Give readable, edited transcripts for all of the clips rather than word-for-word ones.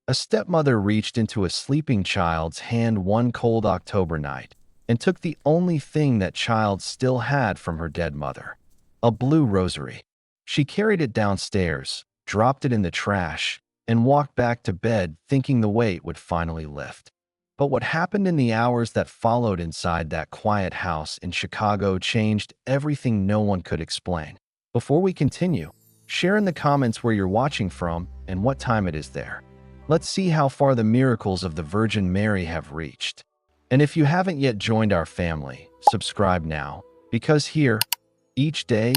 A stepmother reached into a sleeping child's hand one cold October night and took the only thing that child still had from her dead mother, a blue rosary. She carried it downstairs, dropped it in the trash, and walked back to bed thinking the weight would finally lift. But what happened in the hours that followed inside that quiet house in Chicago changed everything no one could explain. Before we continue, share in the comments where you're watching from and what time it is there. Let's see how far the miracles of the Virgin Mary have reached. And if you haven't yet joined our family, subscribe now, because here, each day,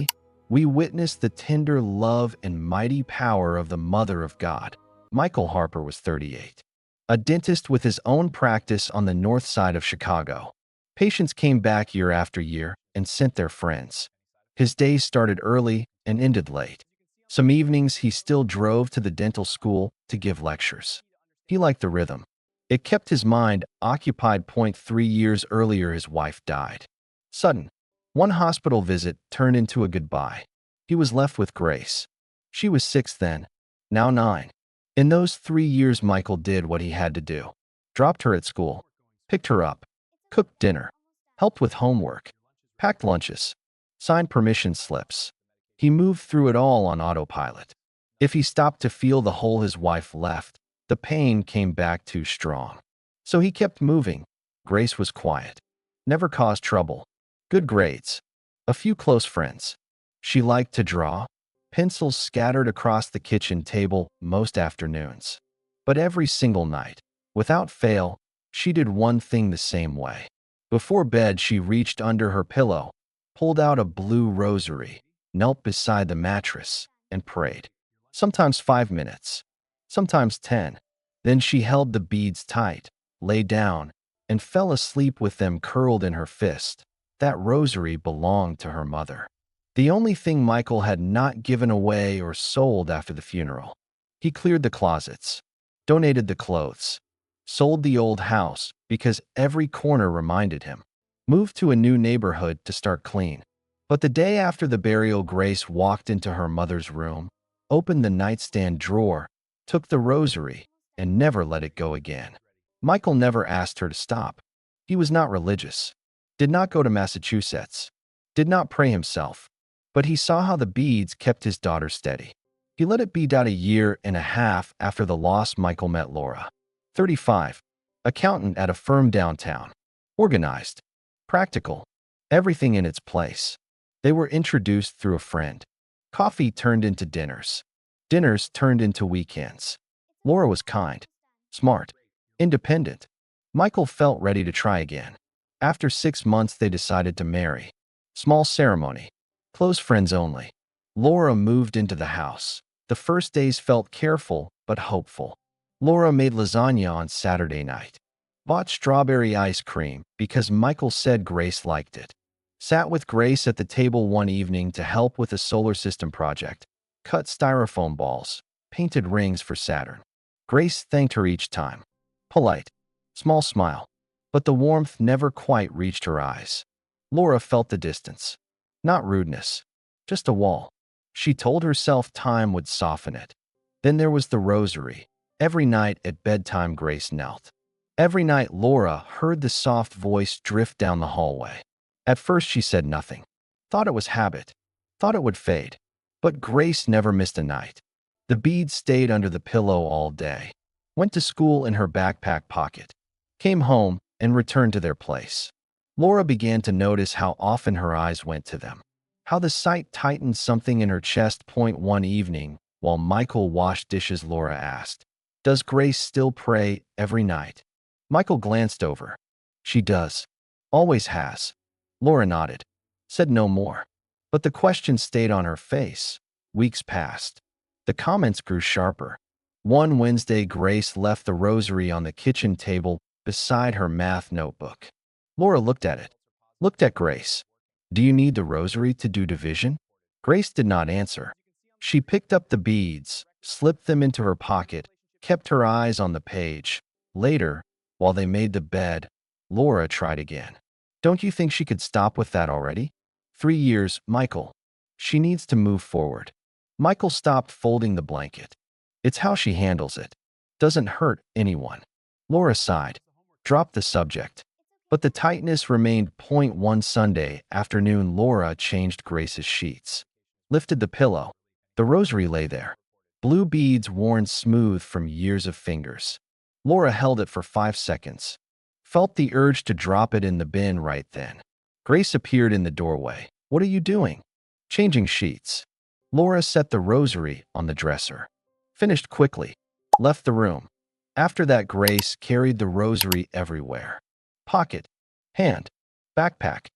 we witness the tender love and mighty power of the Mother of God. Michael Harper was 38, a dentist with his own practice on the north side of Chicago. Patients came back year after year and sent their friends. His days started early and ended late. Some evenings he still drove to the dental school to give lectures. He liked the rhythm. It kept his mind occupied. 3 years earlier, his wife died. Sudden. One hospital visit turned into a goodbye. He was left with Grace. She was 6 then, now 9. In those 3 years, Michael did what he had to do. Dropped her at school, picked her up, cooked dinner, helped with homework, packed lunches, signed permission slips. He moved through it all on autopilot. If he stopped to feel the hole his wife left, the pain came back too strong. So he kept moving. Grace was quiet, never caused trouble. Good grades, a few close friends. She liked to draw, pencils scattered across the kitchen table most afternoons. But every single night, without fail, she did one thing the same way. Before bed, she reached under her pillow, pulled out a blue rosary, knelt beside the mattress, and prayed. Sometimes 5 minutes, sometimes 10. Then she held the beads tight, lay down, and fell asleep with them curled in her fist. That rosary belonged to her mother. The only thing Michael had not given away or sold after the funeral. He cleared the closets, donated the clothes, sold the old house because every corner reminded him, moved to a new neighborhood to start clean. But the day after the burial, Grace walked into her mother's room, opened the nightstand drawer, took the rosary, and never let it go again. Michael never asked her to stop. He was not religious, did not go to Massachusetts, did not pray himself, but he saw how the beads kept his daughter steady. He let it be. A year and a half after the loss, Michael met Laura, 35, accountant at a firm downtown, organized, practical, everything in its place. They were introduced through a friend. Coffee turned into dinners. Dinners turned into weekends. Laura was kind, smart, independent. Michael felt ready to try again. After 6 months, they decided to marry. Small ceremony. Close friends only. Laura moved into the house. The first days felt careful but hopeful. Laura made lasagna on Saturday night. Bought strawberry ice cream because Michael said Grace liked it. Sat with Grace at the table one evening to help with a solar system project. Cut styrofoam balls. Painted rings for Saturn. Grace thanked her each time. Polite. Small smile. But the warmth never quite reached her eyes. Laura felt the distance. Not rudeness. Just a wall. She told herself time would soften it. Then there was the rosary. Every night at bedtime, Grace knelt. Every night, Laura heard the soft voice drift down the hallway. At first, she said nothing. Thought it was habit. Thought it would fade. But Grace never missed a night. The beads stayed under the pillow all day. Went to school in her backpack pocket. Came home and returned to their place. Laura began to notice how often her eyes went to them. How the sight tightened something in her chest. One evening, while Michael washed dishes, Laura asked, "Does Grace still pray every night?" Michael glanced over. "She does. Always has." Laura nodded, said no more. But the question stayed on her face. Weeks passed. The comments grew sharper. One Wednesday, Grace left the rosary on the kitchen table beside her math notebook. Laura looked at it. Looked at Grace. "Do you need the rosary to do division?" Grace did not answer. She picked up the beads, slipped them into her pocket, kept her eyes on the page. Later, while they made the bed, Laura tried again. "Don't you think she could stop with that already? 3 years, Michael. She needs to move forward." Michael stopped folding the blanket. "It's how she handles it. Doesn't hurt anyone. Laura sighed, dropped the subject. But the tightness remained. Point one Sunday afternoon, Laura changed Grace's sheets. Lifted the pillow. The rosary lay there. Blue beads worn smooth from years of fingers. Laura held it for 5 seconds. Felt the urge to drop it in the bin right then. Grace appeared in the doorway. What are you doing? Changing sheets. Laura set the rosary on the dresser. Finished quickly. Left the room. After that, Grace carried the rosary everywhere. Pocket, hand, backpack,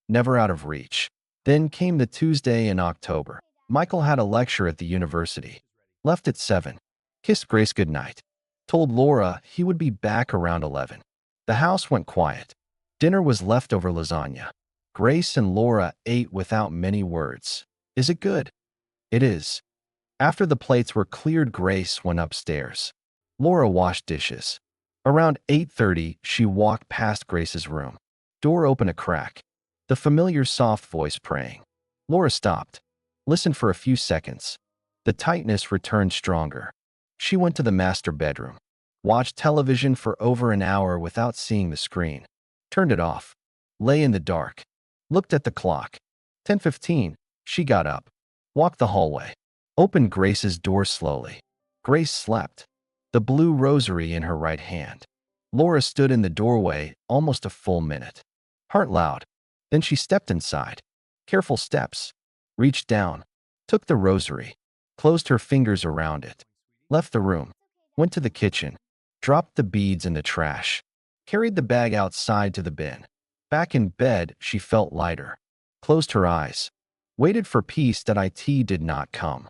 never out of reach. Then came the Tuesday in October. Michael had a lecture at the university. Left at 7. Kissed Grace goodnight. Told Laura he would be back around 11. The house went quiet. Dinner was leftover lasagna. Grace and Laura ate without many words. Is it good? It is. After the plates were cleared, Grace went upstairs. Laura washed dishes. Around 8:30, she walked past Grace's room. Door opened a crack. The familiar soft voice praying. Laura stopped. Listened for a few seconds. The tightness returned stronger. She went to the master bedroom. Watched television for over an hour without seeing the screen. Turned it off. Lay in the dark. Looked at the clock. 10:15. She got up. Walked the hallway. Opened Grace's door slowly. Grace slept. The blue rosary in her right hand. Laura stood in the doorway almost a full minute. Heart loud. Then she stepped inside. Careful steps. Reached down. Took the rosary. Closed her fingers around it. Left the room. Went to the kitchen. Dropped the beads in the trash. Carried the bag outside to the bin. Back in bed, she felt lighter. Closed her eyes. Waited for peace that it did not come.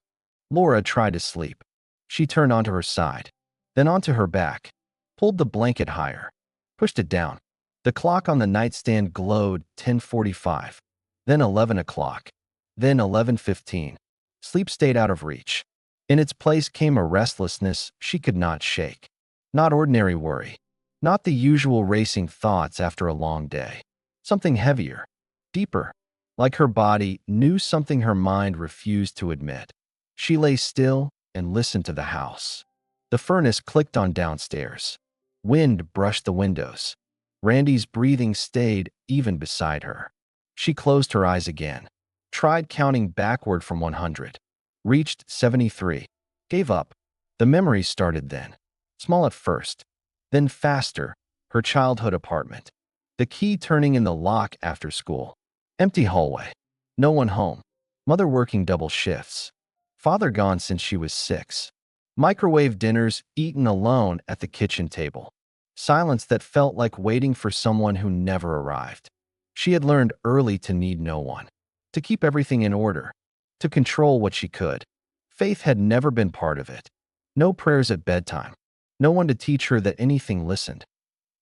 Laura tried to sleep. She turned onto her side. Then onto her back. Pulled the blanket higher. Pushed it down. The clock on the nightstand glowed. 10:45. Then 11 o'clock. Then 11:15. Sleep stayed out of reach. In its place came a restlessness she could not shake. Not ordinary worry. Not the usual racing thoughts after a long day. Something heavier. Deeper. Like her body knew something her mind refused to admit. She lay still and listened to the house. The furnace clicked on downstairs. Wind brushed the windows. Randy's breathing stayed even beside her. She closed her eyes again. Tried counting backward from 100. Reached 73. Gave up. The memories started then. Small at first. Then faster. Her childhood apartment. The key turning in the lock after school. Empty hallway. No one home. Mother working double shifts. Father gone since she was 6. Microwave dinners eaten alone at the kitchen table. Silence that felt like waiting for someone who never arrived. She had learned early to need no one. To keep everything in order. To control what she could. Faith had never been part of it. No prayers at bedtime. No one to teach her that anything listened.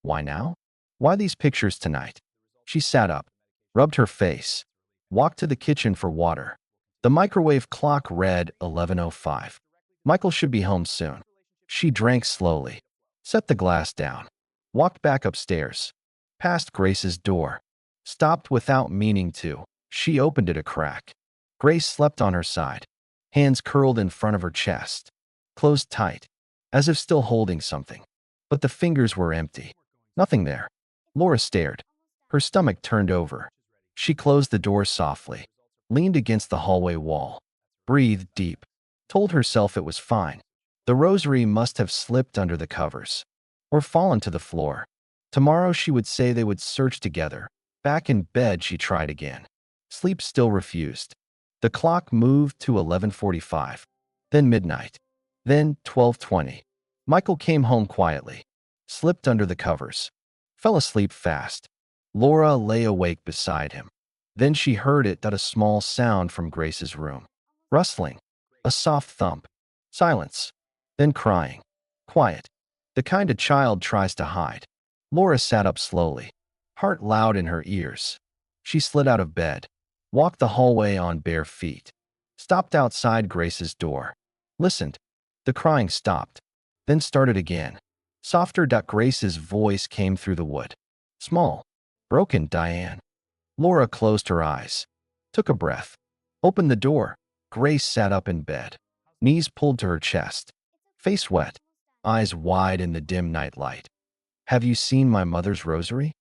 Why now? Why these pictures tonight? She sat up. Rubbed her face. Walked to the kitchen for water. The microwave clock read 11:05. Michael should be home soon. She drank slowly. Set the glass down. Walked back upstairs. Past Grace's door. Stopped without meaning to. She opened it a crack. Grace slept on her side. Hands curled in front of her chest. Closed tight. As if still holding something. But the fingers were empty. Nothing there. Laura stared. Her stomach turned over. She closed the door softly. Leaned against the hallway wall. Breathed deep. Told herself it was fine. The rosary must have slipped under the covers. Or fallen to the floor. Tomorrow she would say they would search together. Back in bed she tried again. Sleep still refused. The clock moved to 11:45. Then midnight. Then 12:20. Michael came home quietly. Slipped under the covers. Fell asleep fast. Laura lay awake beside him. Then she heard a small sound from Grace's room. Rustling. A soft thump. Silence. Then crying. Quiet. The kind a child tries to hide. Laura sat up slowly. Heart loud in her ears. She slid out of bed. Walked the hallway on bare feet. Stopped outside Grace's door. Listened. The crying stopped. Then started again. Softer. Grace's voice came through the wood. Small. Broken. Diane. Laura closed her eyes. Took a breath. Opened the door. Grace sat up in bed. Knees pulled to her chest. Face wet. eyes wide in the dim night light. Have you seen my mother's rosary?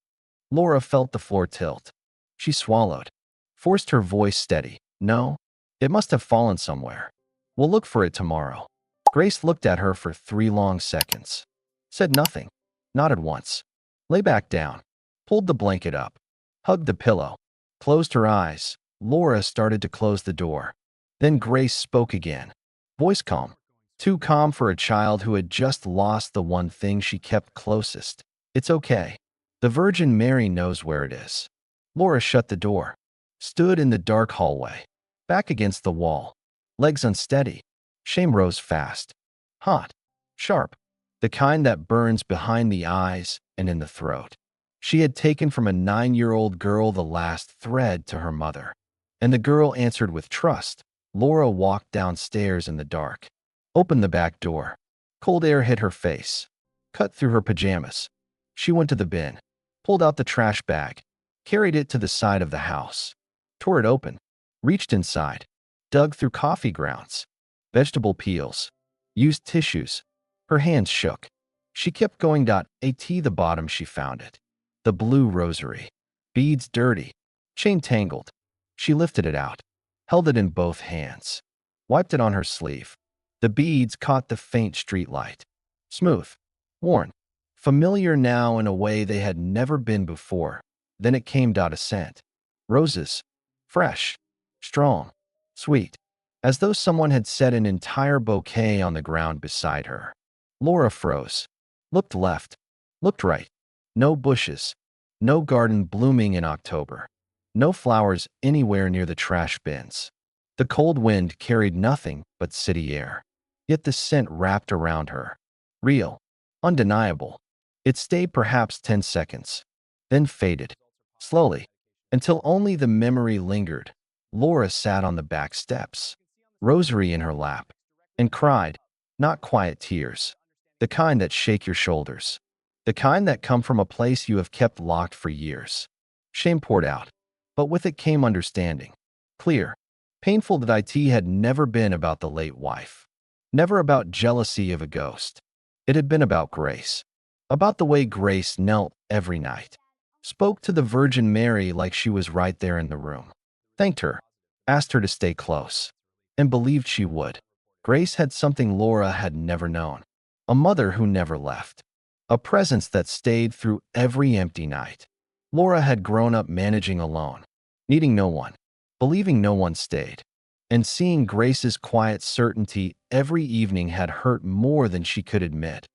Laura felt the floor tilt. She swallowed, forced her voice steady. No, it must have fallen somewhere. We'll look for it tomorrow. Grace looked at her for 3 long seconds. Said nothing. Nodded once. Lay back down. Pulled the blanket up. Hugged the pillow. Closed her eyes. Laura started to close the door. Then Grace spoke again. Voice calm. Too calm for a child who had just lost the one thing she kept closest. It's okay. The Virgin Mary knows where it is. Laura shut the door. Stood in the dark hallway. Back against the wall. Legs unsteady. Shame rose fast. Hot. Sharp. The kind that burns behind the eyes and in the throat. She had taken from a 9-year-old girl the last thread to her mother. And the girl answered with trust. Laura walked downstairs in the dark. Opened the back door. Cold air hit her face. Cut through her pajamas. She went to the bin. Pulled out the trash bag. Carried it to the side of the house. Tore it open. Reached inside. Dug through coffee grounds. Vegetable peels. Used tissues. Her hands shook. She kept going. At the bottom she found it. The blue rosary. Beads dirty. Chain tangled. She lifted it out. Held it in both hands. Wiped it on her sleeve. The beads caught the faint street light. Smooth. Worn. Familiar now in a way they had never been before. Then it came. A scent. Roses. Fresh. Strong. Sweet. As though someone had set an entire bouquet on the ground beside her. Laura froze. Looked left. Looked right. No bushes. No garden blooming in October. No flowers anywhere near the trash bins. The cold wind carried nothing but city air. Yet the scent wrapped around her. Real. Undeniable. It stayed perhaps 10 seconds. Then faded. Slowly. Until only the memory lingered. Laura sat on the back steps. Rosary in her lap. And cried. Not quiet tears. The kind that shake your shoulders. The kind that come from a place you have kept locked for years. Shame poured out. But with it came understanding. Clear. Painful. That it had never been about the late wife. Never about jealousy of a ghost. It had been about Grace. About the way Grace knelt every night. Spoke to the Virgin Mary like she was right there in the room. Thanked her. Asked her to stay close. And believed she would. Grace had something Laura had never known. A mother who never left. A presence that stayed through every empty night. Laura had grown up managing alone. Needing no one. Believing no one stayed. And seeing Grace's quiet certainty every evening had hurt more than she could admit.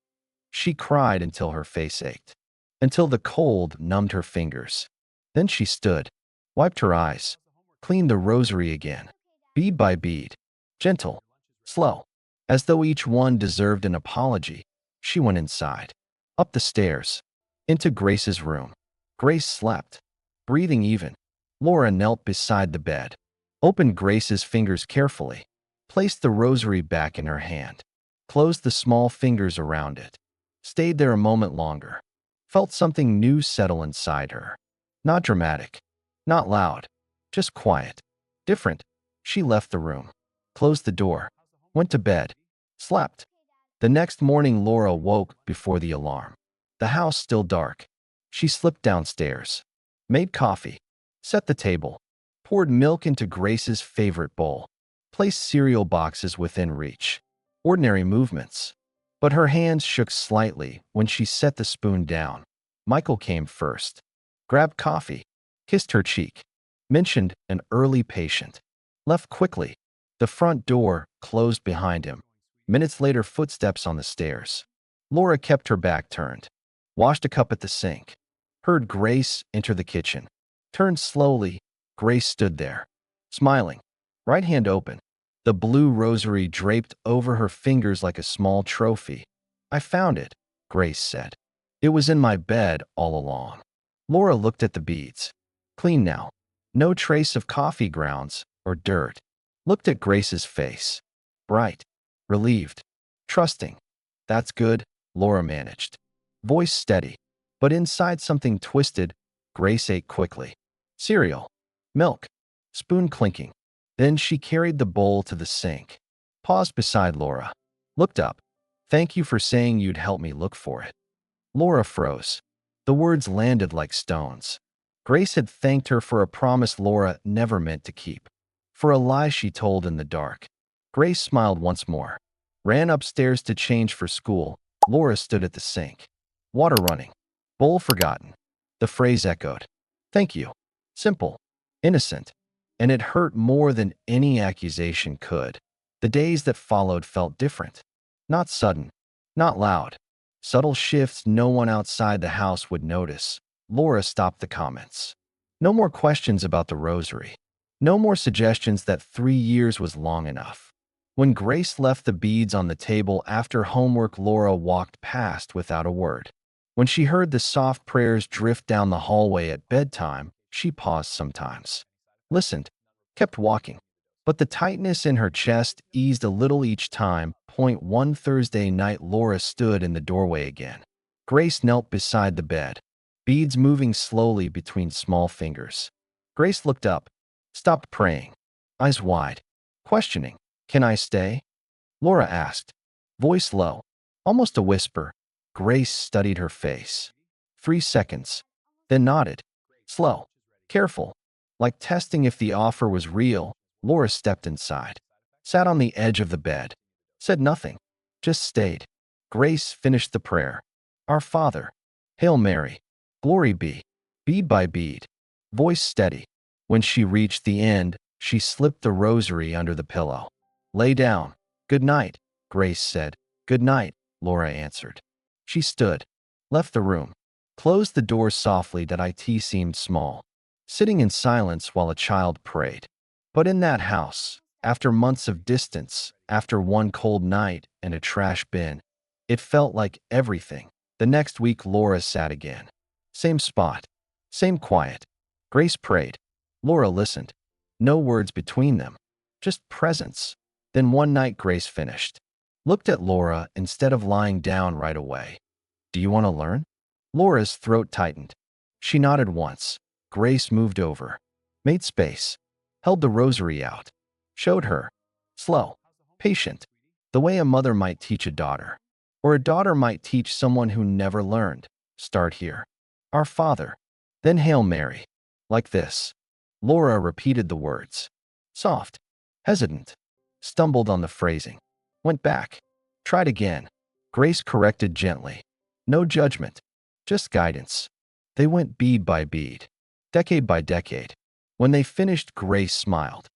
She cried until her face ached. Until the cold numbed her fingers. Then she stood. Wiped her eyes. Cleaned the rosary again. Bead by bead. Gentle. Slow. As though each one deserved an apology. She went inside. Up the stairs. Into Grace's room. Grace slept. Breathing even. Laura knelt beside the bed. Opened Grace's fingers carefully. Placed the rosary back in her hand. Closed the small fingers around it. Stayed there a moment longer. Felt something new settle inside her. Not dramatic. Not loud. Just quiet. Different. She left the room. Closed the door. Went to bed. Slept. The next morning Laura woke before the alarm. The house still dark. She slipped downstairs. Made coffee. Set the table. Poured milk into Grace's favorite bowl. Placed cereal boxes within reach. Ordinary movements. But her hands shook slightly when she set the spoon down. Michael came first. Grabbed coffee. Kissed her cheek. Mentioned an early patient. Left quickly. The front door closed behind him. Minutes later, footsteps on the stairs. Laura kept her back turned. Washed a cup at the sink. Heard Grace enter the kitchen. Turned slowly. Grace stood there. Smiling. Right hand open. The blue rosary draped over her fingers like a small trophy. I found it, Grace said. It was in my bed all along. Laura looked at the beads. Clean now. No trace of coffee grounds or dirt. Looked at Grace's face. Bright. Relieved. Trusting. That's good, Laura managed. Voice steady. But inside something twisted. Grace ate quickly. Cereal. Milk. Spoon clinking. Then she carried the bowl to the sink. Paused beside Laura. Looked up. Thank you for saying you'd help me look for it. Laura froze. The words landed like stones. Grace had thanked her for a promise Laura never meant to keep, for a lie she told in the dark. Grace smiled once more, ran upstairs to change for school. Laura stood at the sink. Water running. Bowl forgotten. The phrase echoed. Thank you. Simple. Innocent. And it hurt more than any accusation could. The days that followed felt different. Not sudden. Not loud. Subtle shifts no one outside the house would notice. Laura stopped the comments. No more questions about the rosary. No more suggestions that 3 years was long enough. When Grace left the beads on the table after homework, Laura walked past without a word. When she heard the soft prayers drift down the hallway at bedtime, she paused sometimes. Listened. Kept walking. But the tightness in her chest eased a little each time. One Thursday night, Laura stood in the doorway again. Grace knelt beside the bed, beads moving slowly between small fingers. Grace looked up, stopped praying, eyes wide, questioning. Can I stay? Laura asked, voice low, almost a whisper. Grace studied her face. 3 seconds, then nodded, slow, careful, like testing if the offer was real. Laura stepped inside, sat on the edge of the bed, said nothing, just stayed. Grace finished the prayer. Our Father, Hail Mary, glory be, bead by bead, voice steady. When she reached the end, she slipped the rosary under the pillow. Lay down. Good night, Grace said. Good night, Laura answered. She stood, left the room, closed the door softly. That it seemed small, sitting in silence while a child prayed. But in that house, after months of distance, after one cold night and a trash bin, it felt like everything. The next week, Laura sat again. Same spot, same quiet. Grace prayed. Laura listened. No words between them, just presence. Then one night, Grace finished. Looked at Laura instead of lying down right away. Do you want to learn? Laura's throat tightened. She nodded once. Grace moved over, made space, held the rosary out, showed her, slow, patient, the way a mother might teach a daughter, or a daughter might teach someone who never learned. Start here. Our Father, then Hail Mary. Like this. Laura repeated the words. Soft, hesitant, stumbled on the phrasing, went back, tried again. Grace corrected gently. No judgment, just guidance. They went bead by bead, decade by decade. When they finished, Grace smiled.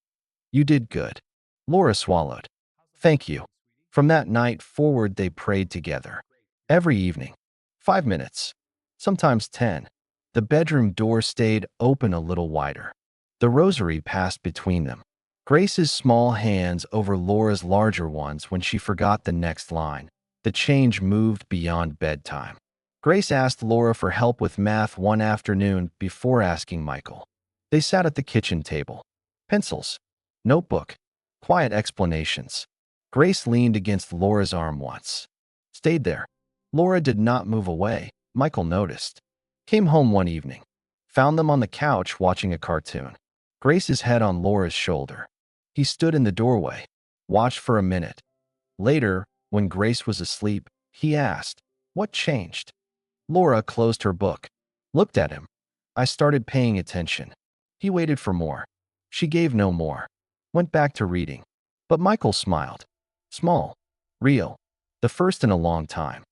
You did good. Laura swallowed. Thank you. From that night forward, they prayed together. Every evening. 5 minutes. Sometimes 10. The bedroom door stayed open a little wider. The rosary passed between them. Grace's small hands over Laura's larger ones when she forgot the next line. The change moved beyond bedtime. Grace asked Laura for help with math one afternoon before asking Michael. They sat at the kitchen table. Pencils, notebook, quiet explanations. Grace leaned against Laura's arm once. Stayed there. Laura did not move away. Michael noticed. Came home one evening. Found them on the couch watching a cartoon. Grace's head on Laura's shoulder. He stood in the doorway, watched for a minute. Later, when Grace was asleep, he asked, What changed? Laura closed her book, looked at him. I started paying attention. He waited for more. She gave no more. Went back to reading. But Michael smiled. Small. Real. The first in a long time.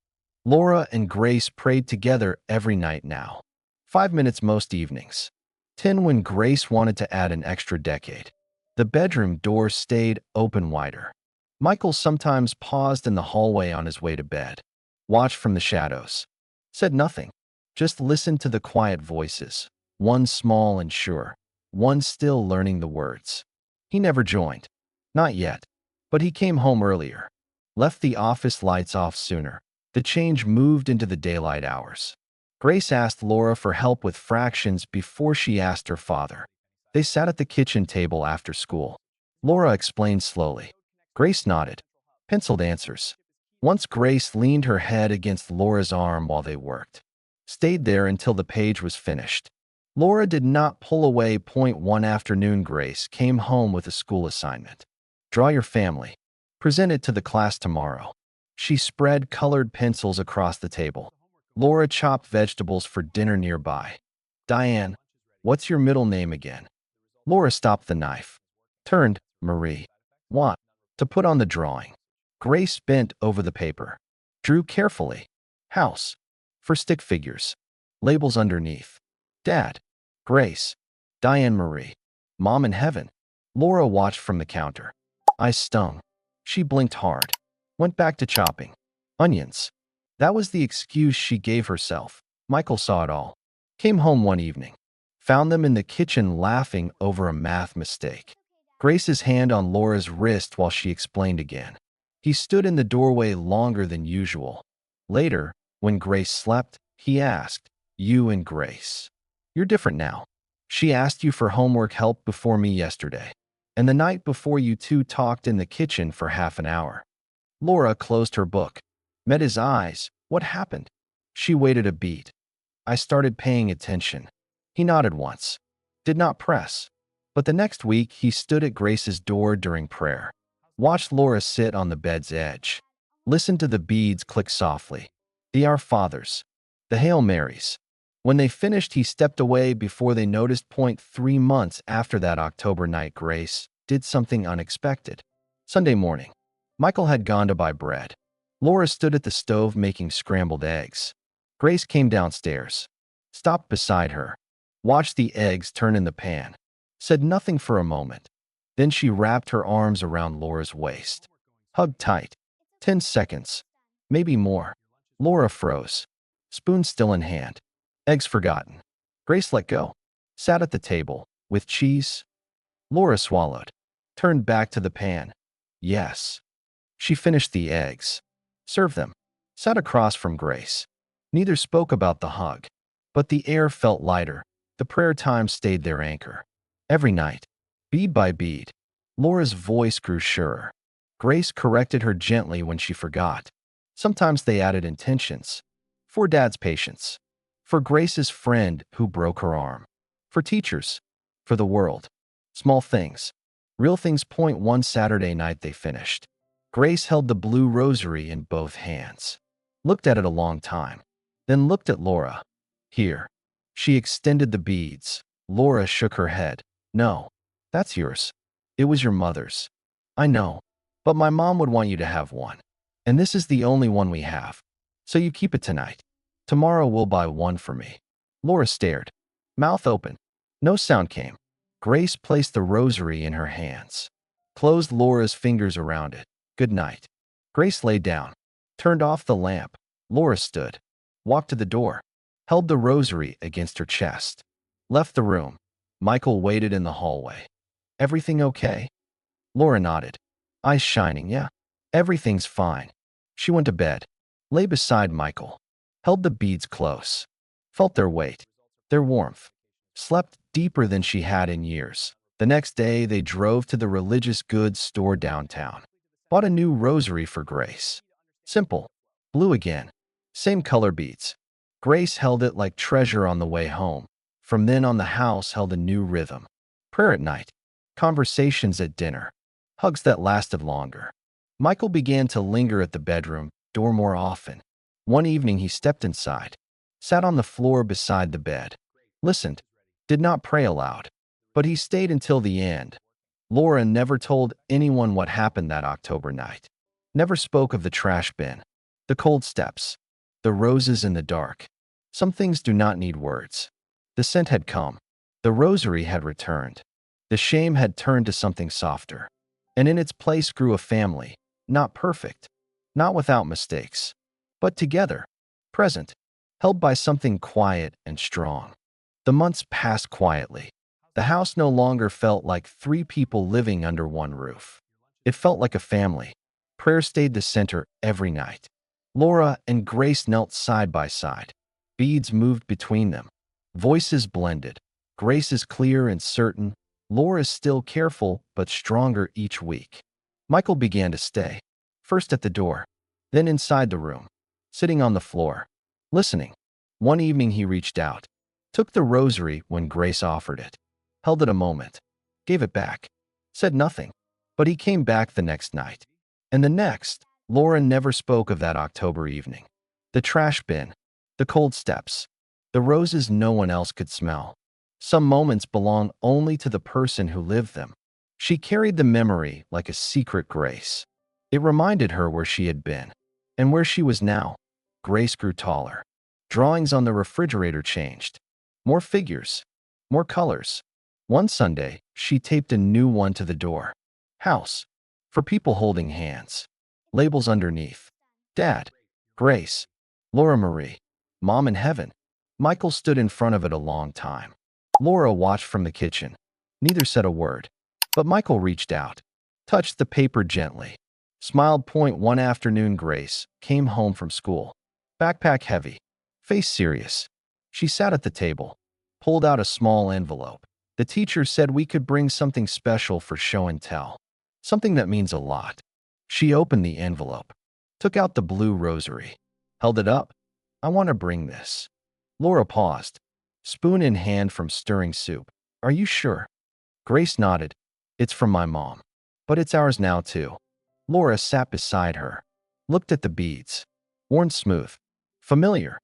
Laura and Grace prayed together every night now. 5 minutes most evenings. 10 when Grace wanted to add an extra decade. The bedroom door stayed open wider. Michael sometimes paused in the hallway on his way to bed. Watched from the shadows. Said nothing. Just listened to the quiet voices. One small and sure. One still learning the words. He never joined. Not yet. But he came home earlier. Left the office lights off sooner. The change moved into the daylight hours. Grace asked Laura for help with fractions before she asked her father. They sat at the kitchen table after school. Laura explained slowly. Grace nodded. Penciled answers. Once Grace leaned her head against Laura's arm while they worked. Stayed there until the page was finished. Laura did not pull away. One afternoon, Grace came home with a school assignment. Draw your family. Present it to the class tomorrow. She spread colored pencils across the table. Laura chopped vegetables for dinner nearby. Diane, what's your middle name again? Laura stopped the knife. Turned, Marie. Want to put on the drawing. Grace bent over the paper. Drew carefully. House. For stick figures. Labels underneath. Dad. Grace. Diane Marie. Mom in heaven. Laura watched from the counter. Eyes stung. She blinked hard. Went back to chopping. Onions. That was the excuse she gave herself. Michael saw it all. Came home one evening. Found them in the kitchen laughing over a math mistake. Grace's hand on Laura's wrist while she explained again. He stood in the doorway longer than usual. Later, when Grace slept, he asked, You and Grace. You're different now. She asked you for homework help before me yesterday. And the night before you two talked in the kitchen for half an hour. Laura closed her book. Met his eyes. What happened? She waited a beat. I started paying attention. He nodded once. Did not press. But the next week, he stood at Grace's door during prayer. Watched Laura sit on the bed's edge. Listened to the beads click softly. The Our Fathers. The Hail Marys. When they finished, he stepped away before they noticed. 3 months after that October night, Grace did something unexpected. Sunday morning. Michael had gone to buy bread. Laura stood at the stove making scrambled eggs. Grace came downstairs. Stopped beside her. Watched the eggs turn in the pan. Said nothing for a moment. Then she wrapped her arms around Laura's waist. Hugged tight. 10 seconds. Maybe more. Laura froze. Spoon still in hand. Eggs forgotten. Grace let go. Sat at the table. With cheese? Laura swallowed. Turned back to the pan. Yes. She finished the eggs. Served them. Sat across from Grace. Neither spoke about the hug. But the air felt lighter. The prayer time stayed their anchor. Every night, bead by bead, Laura's voice grew surer. Grace corrected her gently when she forgot. Sometimes they added intentions. For Dad's patience. For Grace's friend who broke her arm. For teachers. For the world. Small things. Real things. One Saturday night they finished. Grace held the blue rosary in both hands. Looked at it a long time. Then looked at Laura. Here. She extended the beads. Laura shook her head. No, that's yours. It was your mother's. I know, but my mom would want you to have one. And this is the only one we have. So you keep it tonight. Tomorrow we'll buy one for me. Laura stared, mouth open. No sound came. Grace placed the rosary in her hands. Closed Laura's fingers around it. Good night. Grace lay down. Turned off the lamp. Laura stood. Walked to the door. Held the rosary against her chest. Left the room. Michael waited in the hallway. Everything okay? Laura nodded. Eyes shining. Yeah. Everything's fine. She went to bed. Lay beside Michael. Held the beads close. Felt their weight. Their warmth. Slept deeper than she had in years. The next day, they drove to the religious goods store downtown. Bought a new rosary for Grace. Simple. Blue again. Same color beads. Grace held it like treasure on the way home. From then on, the house held a new rhythm. Prayer at night. Conversations at dinner. Hugs that lasted longer. Michael began to linger at the bedroom door more often. One evening he stepped inside. Sat on the floor beside the bed. Listened. Did not pray aloud. But he stayed until the end. Laura never told anyone what happened that October night. Never spoke of the trash bin. The cold steps. The roses in the dark. Some things do not need words. The scent had come. The rosary had returned. The shame had turned to something softer. And in its place grew a family, not perfect, not without mistakes, but together, present, held by something quiet and strong. The months passed quietly. The house no longer felt like 3 people living under one roof. It felt like a family. Prayer stayed the center every night. Laura and Grace knelt side by side. Beads moved between them. Voices blended. Grace is clear and certain. Laura is still careful, but stronger each week. Michael began to stay. First at the door, then inside the room, sitting on the floor, listening. One evening he reached out, took the rosary when Grace offered it, held it a moment, gave it back, said nothing. But he came back the next night, and the next, Laura never spoke of that October evening. The trash bin, the cold steps, the roses no one else could smell. Some moments belong only to the person who lived them. She carried the memory like a secret grace. It reminded her where she had been and where she was now. Grace grew taller. Drawings on the refrigerator changed. More figures, more colors. One Sunday, she taped a new one to the door. House, for people holding hands. Labels underneath. Dad, Grace, Laura Marie, Mom in heaven. Michael stood in front of it a long time. Laura watched from the kitchen. Neither said a word. But Michael reached out, touched the paper gently, smiled. One afternoon, Grace came home from school. Backpack heavy, face serious. She sat at the table, pulled out a small envelope. The teacher said we could bring something special for show and tell. Something that means a lot. She opened the envelope, took out the blue rosary, held it up. I want to bring this. Laura paused, spoon in hand from stirring soup. Are you sure? Grace nodded. It's from my mom. But it's ours now, too. Laura sat beside her, looked at the beads. Worn smooth. Familiar.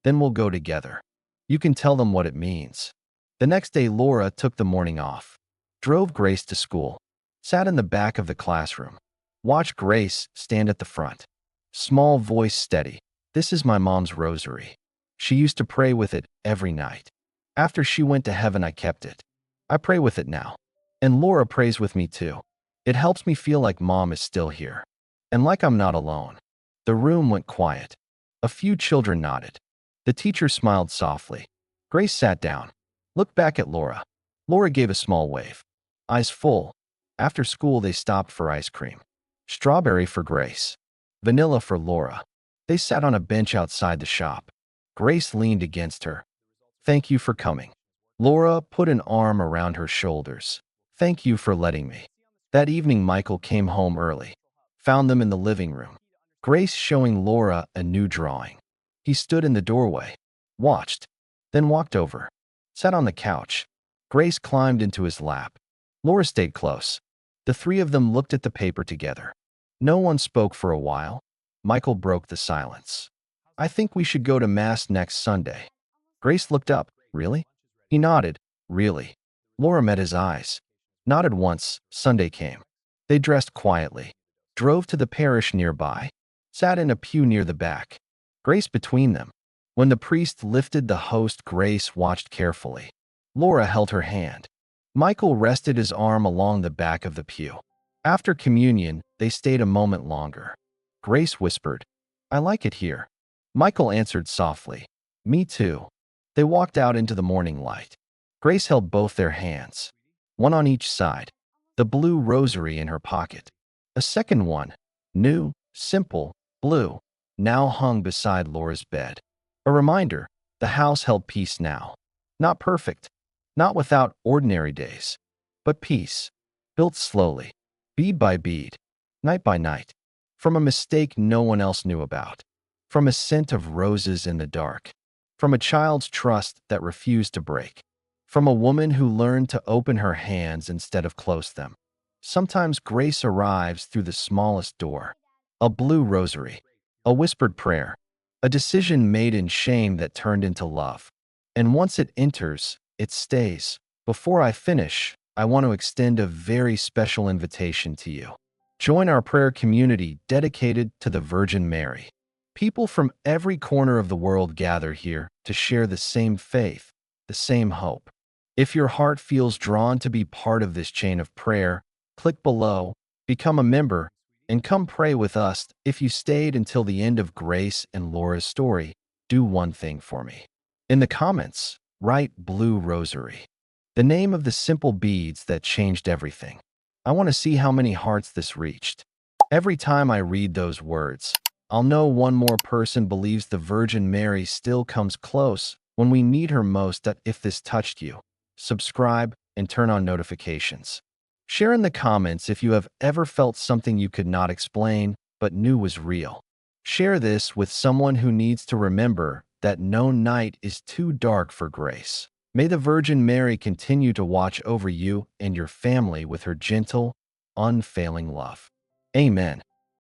Then we'll go together. You can tell them what it means. The next day, Laura took the morning off, drove Grace to school, sat in the back of the classroom, watched Grace stand at the front. Small voice steady. This is my mom's rosary. She used to pray with it every night. After she went to heaven, I kept it. I pray with it now. And Laura prays with me too. It helps me feel like Mom is still here. And like I'm not alone. The room went quiet. A few children nodded. The teacher smiled softly. Grace sat down, looked back at Laura. Laura gave a small wave. Eyes full. After school, they stopped for ice cream. Strawberry for Grace. Vanilla for Laura. They sat on a bench outside the shop. Grace leaned against her. Thank you for coming. Laura put an arm around her shoulders. Thank you for letting me. That evening, Michael came home early. Found them in the living room. Grace showing Laura a new drawing. He stood in the doorway, watched, then walked over, sat on the couch. Grace climbed into his lap. Laura stayed close. The three of them looked at the paper together. No one spoke for a while. Michael broke the silence. I think we should go to Mass next Sunday. Grace looked up. Really? He nodded. Really? Laura met his eyes. Nodded once. Sunday came. They dressed quietly, drove to the parish nearby, sat in a pew near the back. Grace between them. When the priest lifted the host, Grace watched carefully. Laura held her hand. Michael rested his arm along the back of the pew. After communion, they stayed a moment longer. Grace whispered, I like it here. Michael answered softly, Me too. They walked out into the morning light. Grace held both their hands, one on each side, the blue rosary in her pocket. A second one, new, simple, blue, now hung beside Laura's bed. A reminder, the house held peace now. Not perfect, not without ordinary days, but peace, built slowly, bead by bead, night by night, from a mistake no one else knew about, from a scent of roses in the dark, from a child's trust that refused to break, from a woman who learned to open her hands instead of close them. Sometimes grace arrives through the smallest door, a blue rosary, a whispered prayer, a decision made in shame that turned into love. And once it enters, it stays. Before I finish, I want to extend a very special invitation to you. Join our prayer community dedicated to the Virgin Mary. People from every corner of the world gather here to share the same faith, the same hope. If your heart feels drawn to be part of this chain of prayer, click below, become a member, and come pray with us. If you stayed until the end of Grace and Laura's story, do one thing for me. In the comments, write Blue Rosary, the name of the simple beads that changed everything. I want to see how many hearts this reached. Every time I read those words, I'll know one more person believes the Virgin Mary still comes close when we need her most. If this touched you, subscribe and turn on notifications. Share in the comments if you have ever felt something you could not explain but knew was real. Share this with someone who needs to remember that no night is too dark for grace. May the Virgin Mary continue to watch over you and your family with her gentle, unfailing love. Amen.